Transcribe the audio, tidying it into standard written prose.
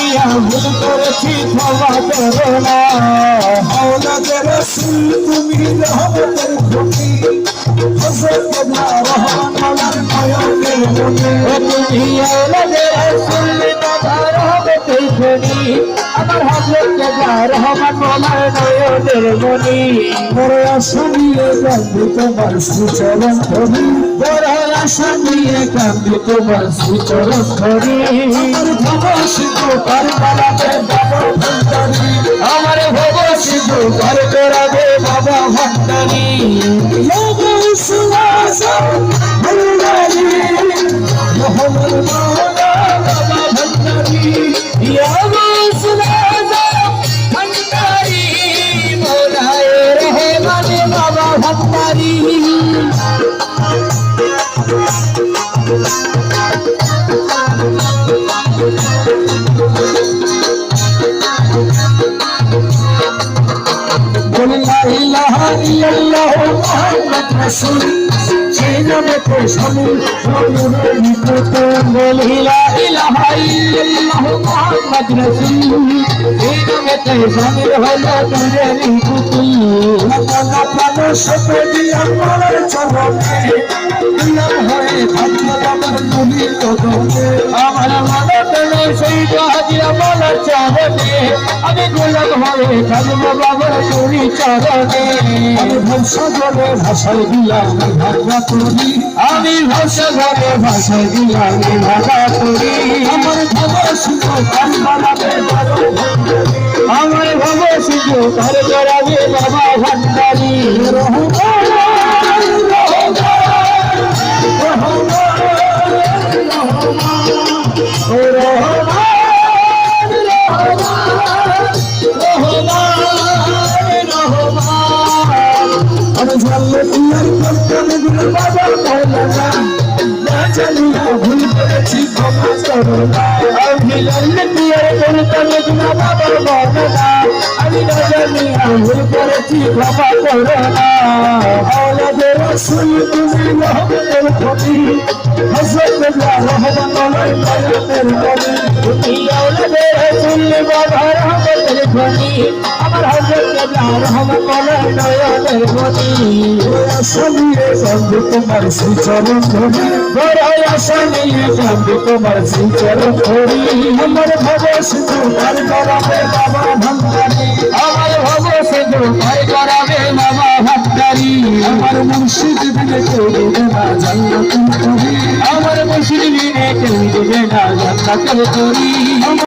জানিয়া ভুল করেছি ক্ষমা করো না। আওলাদে রাসূল তুমি রহমতের খনি, হযরত কেবলা রহমান মাওলার নয়নের মনি। তুমি আওলাদে রাসূল বাবা রহমতের খনি, আমার হযরত কেবলা রহমান মাওলার নয়নের মনি। বড় আশা নিয়ে কাঁদি তোমার শ্রীচরণ ধরি, বড় আশা নিয়ে কাঁদি তোমার শ্রীচরণ ধরি। আমার ভবসিত কারবালাতে বাবা ভান্ডারি, আমার ভব সিধু ঘর করাবে বাবা ভান্ডারি। লোগো সুনাসা ভান্ডারি, মোহাম্মদ মাওলা বাবা ভান্ডারি। ইয়া মুসলাজা ভান্ডারি, মোলায়ে রহমান বাবা ভান্ডারি। লা ইলাহা ইল্লাল্লাহ মুহাম্মদ রাসূল, সেই নামেতে শামিল নূরের পুতুল। বলি লা ইলাহা ইল্লাল্লাহ মুহাম্মদ রাসূল, এই নামেতে শামিল হলো নূরের পুতুল। আপনা প্রাণ সপে দিয়া আমার চরণে, দিলাম হয়ে থাকলো আমার নবীর কদমে। আমার মনে পেলে সেই হাজিরা বলার চরণে, আমি গোলাম হয়ে থাকবো বাবার তুরি চরণে। আমি ভরসা করে ভাষায় দিলাম ভাগা করি, আমি ভাষা ঘরে ভাষায় দিলাম ভাষা করি। আমার ভবসিত কারবালাতে বাবা ভান্ডারি। আমার ভব সিধু ঘর করাবে বাবা ভান্ডারি। আমি জানলে তোমার কর্তব্য বাবা মৌলানা, না জানিয়া ভুল করেছি ক্ষমা করো না। আমি জানলে করতাম না বাবার বর্ণনা, আমি না জানিয়া ভুল করেছি ক্ষমা করো না। আওলাদে রাসূল তুমি রহমতের খনি, হযরত কেবলা রহমান মাওলার নয়নের মনি। তুমি আওলাদে রাসূল বাবা রহমতের খনি, আমার হযরত কেবলা রহমান মাওলার নয়নের মনি। আশা নিয়ে কাঁদি তোমার শ্রীচরণ ধরি, বড় আশা নিয়ে কাঁদি তোমার শ্রীচরণ ধরি। আমার ভবসিত কারবালাতে বাবা ভান্ডারি। আমার ভব সিধু ঘর করাবে বাবা ভান্ডারি। আমার মুর্শিদ বিনে কেউ দেবে না জান্নাতুল করি। আমার মুসলিম কেউ দেবে না জান্নাতের তরি।